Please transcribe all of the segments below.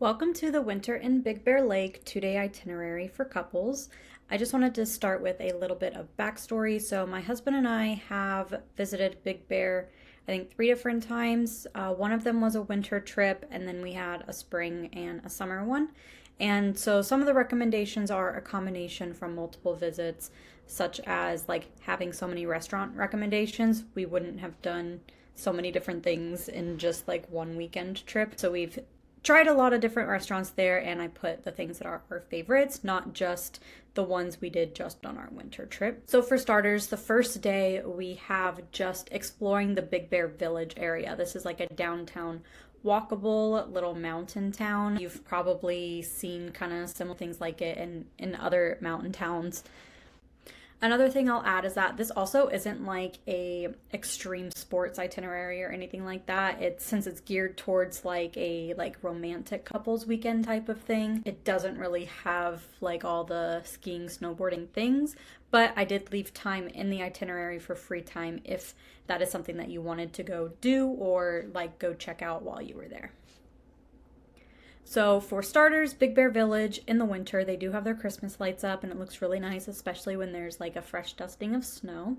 Welcome to the Winter in Big Bear Lake 2-day itinerary for couples. I just wanted to start with a little bit of backstory. So my husband and I have visited Big Bear, I think 3 different times. One of them was a winter trip, and then we had a spring and a summer one. And so some of the recommendations are a combination from multiple visits, such as like having so many restaurant recommendations. We wouldn't have done so many different things in just like one weekend trip. So we've tried a lot of different restaurants there, and I put the things that are our favorites, not just the ones we did just on our winter trip. So for starters, the first day we have just exploring the Big Bear Village area. This is like a downtown walkable little mountain town. You've probably seen kind of similar things like it in other mountain towns. Another thing I'll add is that this also isn't like a extreme sports itinerary or anything like that. Since it's geared towards like a romantic couples weekend type of thing. It doesn't really have like all the skiing, snowboarding things, but I did leave time in the itinerary for free time if that is something that you wanted to go do or like go check out while you were there. So for starters, Big Bear Village in the winter, they do have their Christmas lights up and it looks really nice, especially when there's like a fresh dusting of snow.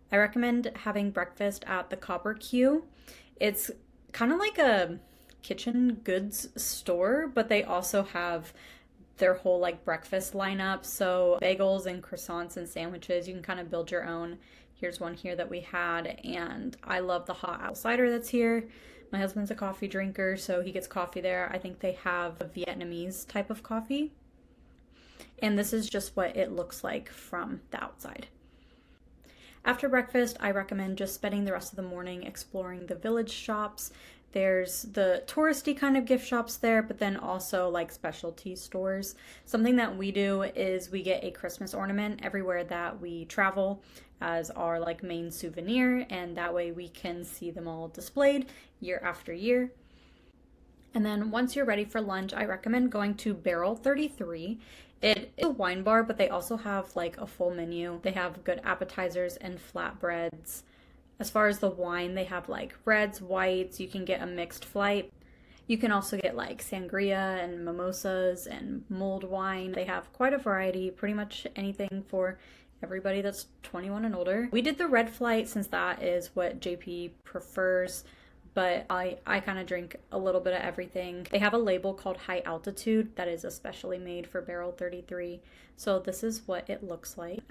I recommend having breakfast at the Copper Q. It's kind of like a kitchen goods store, but they also have their whole like breakfast lineup. So bagels and croissants and sandwiches, you can kind of build your own. Here's one here that we had, and I love the hot apple cider that's here. My husband's a coffee drinker, so he gets coffee there. I think they have a Vietnamese type of coffee. And this is just what it looks like from the outside. After breakfast, I recommend just spending the rest of the morning exploring the village shops. There's the touristy kind of gift shops there, but then also like specialty stores. Something that we do is we get a Christmas ornament everywhere that we travel as our like main souvenir, and that way we can see them all displayed year after year. And then once you're ready for lunch, I recommend going to Barrel 33. It is a wine bar, but they also have like a full menu. They have good appetizers and flatbreads. As far as the wine, they have like reds, whites. You can get a mixed flight. You can also get like sangria and mimosas and mulled wine. They have quite a variety, pretty much anything for everybody that's 21 and older. We did the red flight since that is what JP prefers, but I kind of drink a little bit of everything. They have a label called High Altitude that is especially made for Barrel 33. So this is what it looks like.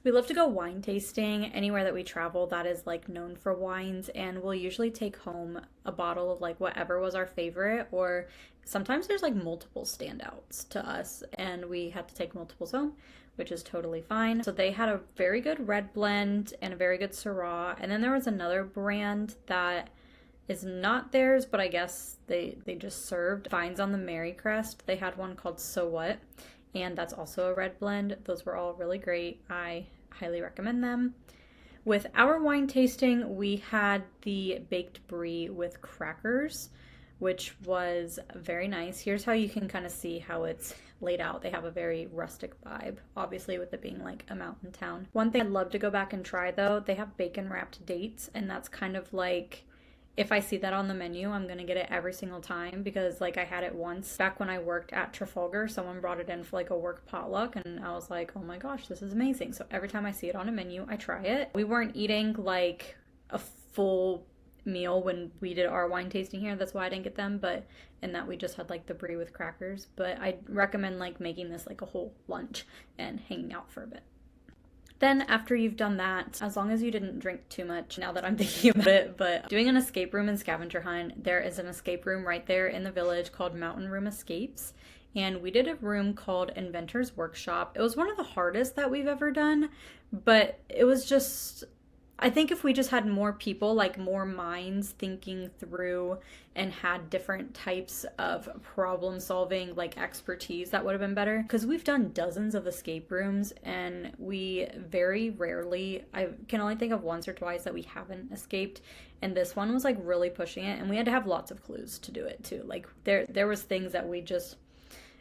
We love to go wine tasting anywhere that we travel that is like known for wines, and we'll usually take home a bottle of like whatever was our favorite, or sometimes there's like multiple standouts to us and we have to take multiples home, which is totally fine. So they had a very good red blend and a very good Syrah, and then there was another brand that is not theirs, but I guess they just served Vines on the Mary Crest. They had one called So What, and that's also a red blend. Those were all really great. I highly recommend them. With our wine tasting, we had the baked brie with crackers, which was very nice. Here's how you can kind of see how it's laid out. They have a very rustic vibe, obviously with it being like a mountain town. One thing I'd love to go back and try though, they have bacon wrapped dates, and that's kind of like, if I see that on the menu, I'm gonna get it every single time, because like I had it once back when I worked at Trafalgar. Someone brought it in for like a work potluck, and I was like, oh my gosh, this is amazing. So every time I see it on a menu, I try it. We weren't eating like a full meal when we did our wine tasting here, that's why I didn't get them, but in that we just had like the brie with crackers. But I recommend like making this like a whole lunch and hanging out for a bit. Then after you've done that, as long as you didn't drink too much, now that I'm thinking about it, but doing an escape room and scavenger hunt, there is an escape room right there in the village called Mountain Room Escapes. And we did a room called Inventor's Workshop. It was one of the hardest that we've ever done, but it was just, I think if we just had more people, like more minds thinking through and had different types of problem solving, like expertise, that would have been better. Because we've done dozens of escape rooms and we very rarely, I can only think of once or twice that we haven't escaped. And this one was like really pushing it, and we had to have lots of clues to do it too. Like there was things that we just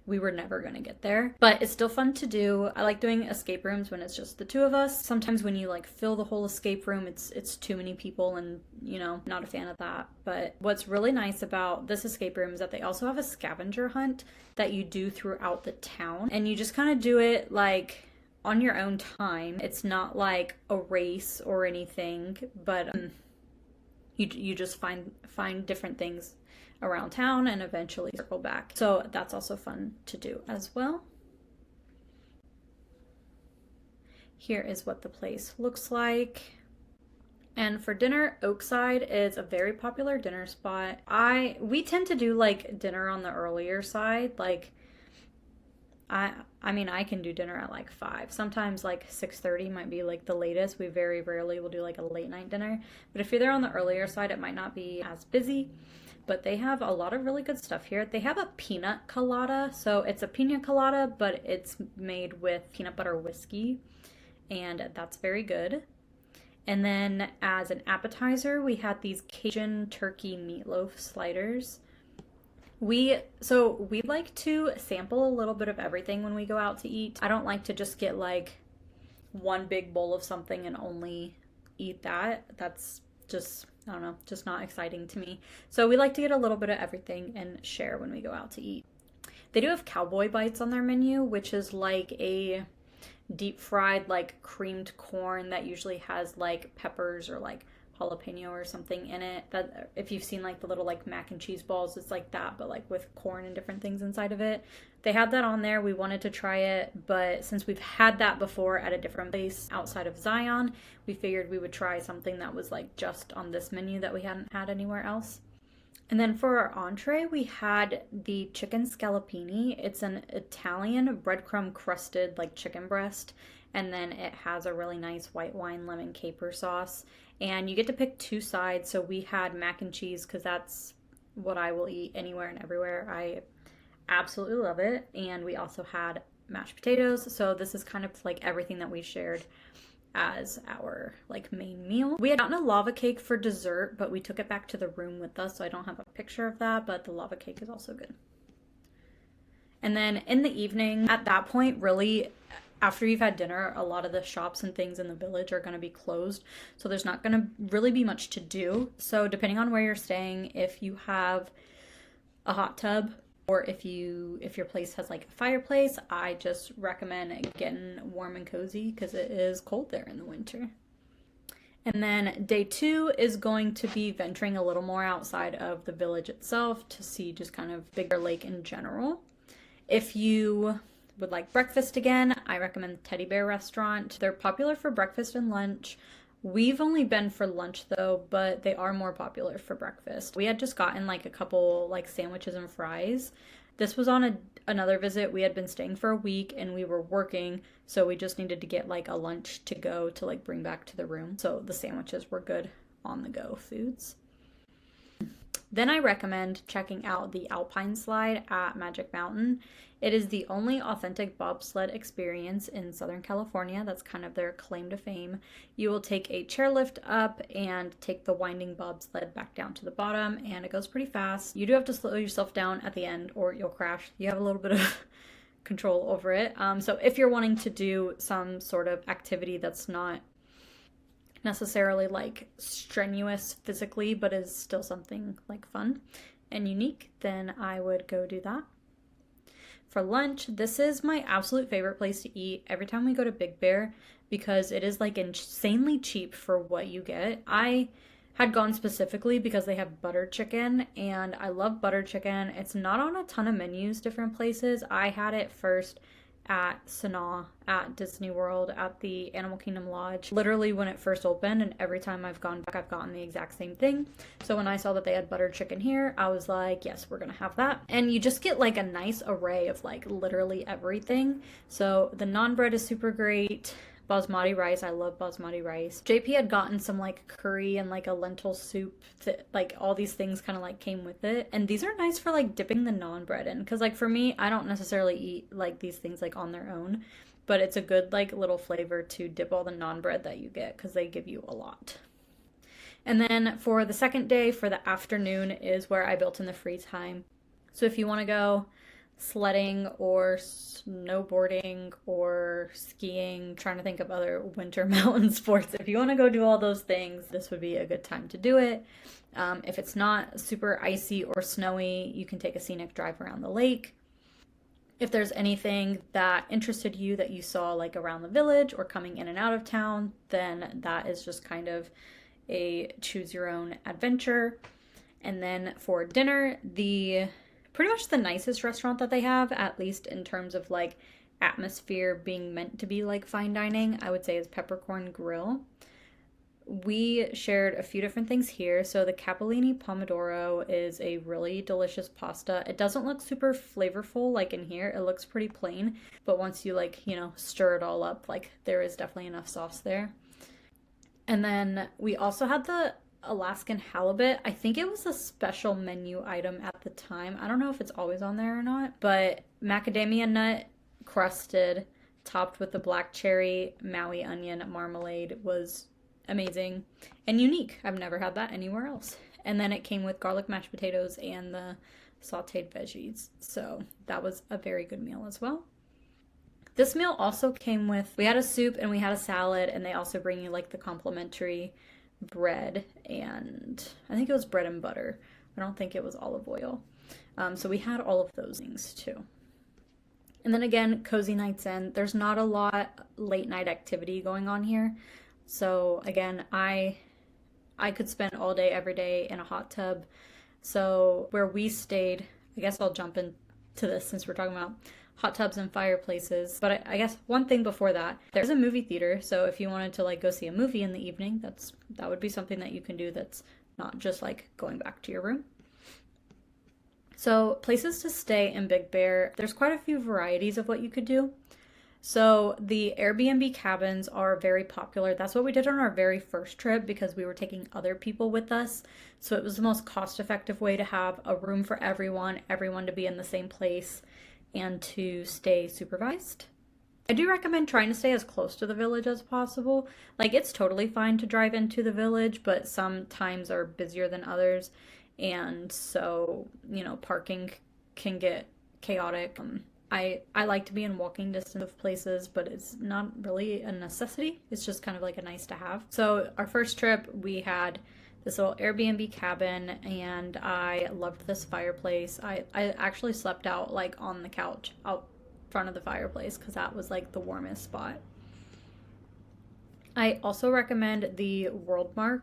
we were never going to get there. But it's still fun to do. I like doing escape rooms when it's just the two of us. Sometimes when you like fill the whole escape room, it's too many people, and you know, not a fan of that. But what's really nice about this escape room is that they also have a scavenger hunt that you do throughout the town, and you just kind of do it like on your own time. It's not like a race or anything, but you just find different things around town and eventually circle back. So that's also fun to do as well. Here is what the place looks like. And for dinner, Oakside is a very popular dinner spot. We tend to do like dinner on the earlier side. Like I mean, I can do dinner at like 5. Sometimes like 6:30 might be like the latest. We very rarely will do like a late night dinner. But if you're there on the earlier side, it might not be as busy. But they have a lot of really good stuff here. They have a peanut colada. So it's a pina colada, but it's made with peanut butter whiskey. And that's very good. And then as an appetizer, we had these Cajun turkey meatloaf sliders. We like to sample a little bit of everything when we go out to eat. I don't like to just get like one big bowl of something and only eat that. That's just, I don't know, just not exciting to me. So we like to get a little bit of everything and share when we go out to eat. They do have cowboy bites on their menu, which is like a deep fried like creamed corn that usually has like peppers or like jalapeno or something in it. That if you've seen like the little like mac and cheese balls, it's like that, but like with corn and different things inside of it. They had that on there. We wanted to try it, but since we've had that before at a different place outside of Zion, we figured we would try something that was like just on this menu that we hadn't had anywhere else. And then for our entree, we had the chicken scallopini. It's an Italian breadcrumb crusted like chicken breast, and then it has a really nice white wine lemon caper sauce. And you get to pick 2 sides. So we had mac and cheese because that's what I will eat anywhere and everywhere. I absolutely love it. And we also had mashed potatoes. So this is kind of like everything that we shared as our like main meal. We had gotten a lava cake for dessert, but we took it back to the room with us, so I don't have a picture of that, but the lava cake is also good. And then in the evening, at that point, really, after you've had dinner, a lot of the shops and things in the village are going to be closed, so there's not going to really be much to do. So depending on where you're staying, if you have a hot tub, or if your place has like a fireplace, I just recommend getting warm and cozy because it is cold there in the winter. And then day 2 is going to be venturing a little more outside of the village itself to see just kind of Big Bear Lake in general. If you would like breakfast again, I recommend the Teddy Bear restaurant. They're popular for breakfast and lunch. We've only been for lunch though, but they are more popular for breakfast. We had just gotten like a couple like sandwiches and fries. This was on another visit. We had been staying for a week and we were working, so we just needed to get like a lunch to go to like bring back to the room. So the sandwiches were good on the go foods. Then I recommend checking out the Alpine Slide at Magic Mountain. It is the only authentic bobsled experience in Southern California. That's kind of their claim to fame. You will take a chairlift up and take the winding bobsled back down to the bottom, and it goes pretty fast. You do have to slow yourself down at the end or you'll crash. You have a little bit of control over it. So if you're wanting to do some sort of activity that's not necessarily like strenuous physically, but is still something like fun and unique, then I would go do that. For lunch, this is my absolute favorite place to eat every time we go to Big Bear because it is like insanely cheap for what you get. I had gone specifically because they have butter chicken, and I love butter chicken. It's not on a ton of menus different places. I had it first at Sanaa at Disney World at the Animal Kingdom Lodge literally when it first opened, and every time I've gone back I've gotten the exact same thing. So when I saw that they had butter chicken here, I was like, yes, we're gonna have that. And you just get like a nice array of like literally everything. So the naan bread is super great. Basmati rice, I love basmati rice. JP had gotten some like curry and like a lentil soup that like all these things kind of like came with it. And these are nice for like dipping the naan bread in, because like for me, I don't necessarily eat like these things like on their own, but it's a good like little flavor to dip all the naan bread that you get because they give you a lot. And then for the second day, for the afternoon, is where I built in the free time. So if you want to go sledding or snowboarding or skiing, trying to think of other winter mountain sports. If you want to go do all those things, this would be a good time to do it. If it's not super icy or snowy, you can take a scenic drive around the lake. If there's anything that interested you that you saw like around the village or coming in and out of town, then that is just kind of a choose your own adventure. And then for dinner, the pretty much the nicest restaurant that they have, at least in terms of like atmosphere being meant to be like fine dining, I would say is Peppercorn Grill. We shared a few different things here. So the capellini pomodoro is a really delicious pasta. It doesn't look super flavorful like in here. It looks pretty plain, but once you like, stir it all up, like there is definitely enough sauce there. And then we also had the Alaskan halibut. I think it was a special menu item at the time. I don't know if it's always on there or not, but macadamia nut crusted, topped with the black cherry Maui onion marmalade was amazing and unique. I've never had that anywhere else. And then it came with garlic mashed potatoes and the sauteed veggies. So that was a very good meal as well. This meal also came with, we had a soup and we had a salad, and they also bring you like the complimentary bread, and I think it was bread and butter. I don't think it was olive oil. So we had all of those things too. And then again, cozy nights in. There's not a lot late night activity going on here. So again, I could spend all day, every day in a hot tub. So where we stayed, I guess I'll jump into this since we're talking about hot tubs and fireplaces. But I guess one thing before that, there's a movie theater. So if you wanted to like go see a movie in the evening, that would be something that you can do that's not just like going back to your room. So places to stay in Big Bear, there's quite a few varieties of what you could do. So the Airbnb cabins are very popular. That's what we did on our very first trip because we were taking other people with us. So it was the most cost-effective way to have a room for everyone to be in the same place and to stay supervised. I do recommend trying to stay as close to the village as possible. Like, it's totally fine to drive into the village, but some times are busier than others. And so, parking can get chaotic. I like to be in walking distance of places, but it's not really a necessity. It's just kind of like a nice to have. So our first trip, we had this little Airbnb cabin, and I loved this fireplace. I actually slept out like on the couch out front of the fireplace because that was like the warmest spot. I also recommend the Worldmark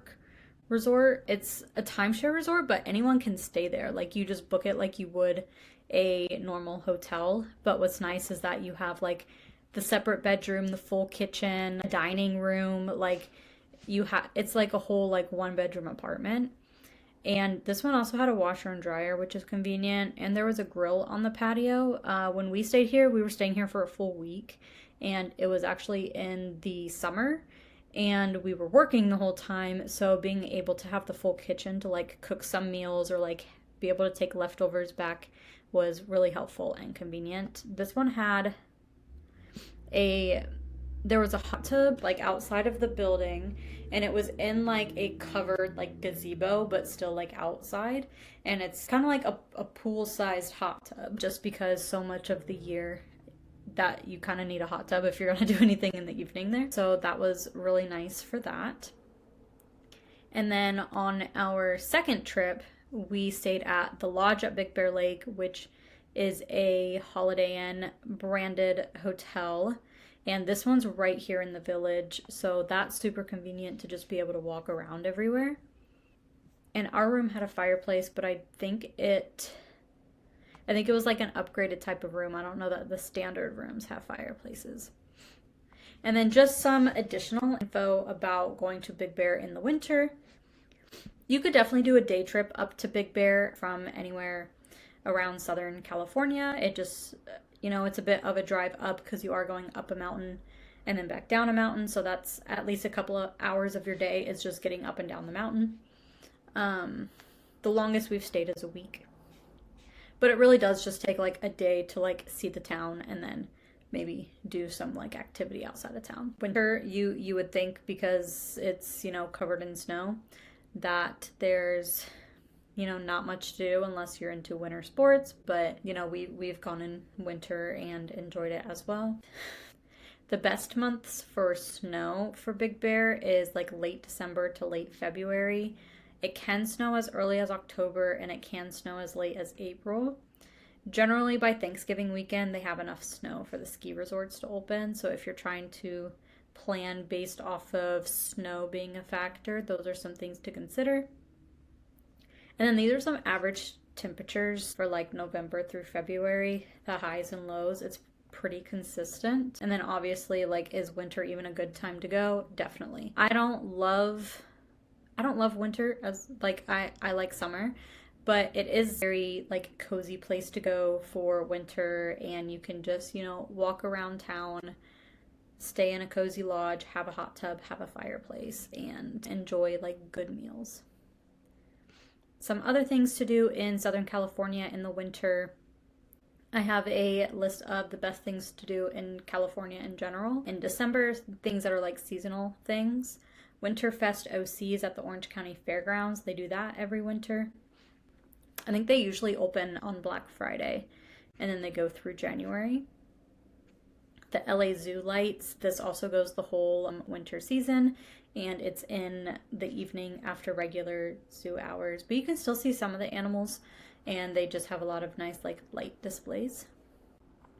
resort. It's a timeshare resort, but anyone can stay there. Like, you just book it like you would a normal hotel. But what's nice is that you have like the separate bedroom, the full kitchen, a dining room, like it's like a whole like one bedroom apartment. And this one also had a washer and dryer, which is convenient, and there was a grill on the patio. When we stayed here, we were staying here for a full week, and it was actually in the summer, and we were working the whole time, so being able to have the full kitchen to like cook some meals or like be able to take leftovers back was really helpful and convenient. This one had there was a hot tub like outside of the building, and it was in like a covered like gazebo but still like outside, and it's kind of like a pool-sized hot tub just because so much of the year that you kind of need a hot tub if you're going to do anything in the evening there. So that was really nice for that. And then on our second trip, we stayed at the Lodge at Big Bear Lake, which is a Holiday Inn branded hotel. And this one's right here in the village, so that's super convenient to just be able to walk around everywhere. And our room had a fireplace, but I think it was like an upgraded type of room. I don't know that the standard rooms have fireplaces. And then just some additional info about going to Big Bear in the winter. You could definitely do a day trip up to Big Bear from anywhere around Southern California. It just, it's a bit of a drive up because you are going up a mountain and then back down a mountain. So that's at least a couple of hours of your day is just getting up and down the mountain. The longest we've stayed is a week. But it really does just take like a day to like see the town and then maybe do some like activity outside of town. Winter, you would think because it's, covered in snow that there's not much to do unless you're into winter sports, but we've gone in winter and enjoyed it as well. The best months for snow for Big Bear is like late December to late February. It can snow as early as October and it can snow as late as April. Generally, by Thanksgiving weekend, they have enough snow for the ski resorts to open. So if you're trying to plan based off of snow being a factor, those are some things to consider. And then these are some average temperatures for like November through February, the highs and lows. It's pretty consistent. And then obviously, like, is winter even a good time to go? Definitely. I don't love winter as like I like summer, but it is very like cozy place to go for winter, and you can just, walk around town, stay in a cozy lodge, have a hot tub, have a fireplace, and enjoy like good meals. Some other things to do in Southern California in the winter. I have a list of the best things to do in California in general. In December, things that are like seasonal things. Winterfest OCs at the Orange County Fairgrounds. They do that every winter. I think they usually open on Black Friday and then they go through January. The LA Zoo lights, this also goes the whole winter season, and it's in the evening after regular zoo hours, but you can still see some of the animals, and they just have a lot of nice like light displays.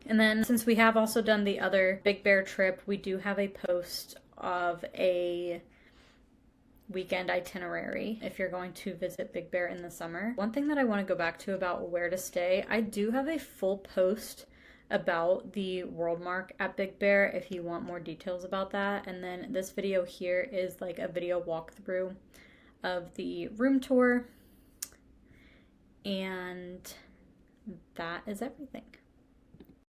And then since we have also done the other Big Bear trip, we do have a post of a weekend itinerary if you're going to visit Big Bear in the summer. One thing that I want to go back to about where to stay, I do have a full post about the Worldmark at Big Bear if you want more details about that. And then this video here is like a video walkthrough of the room tour. And that is everything.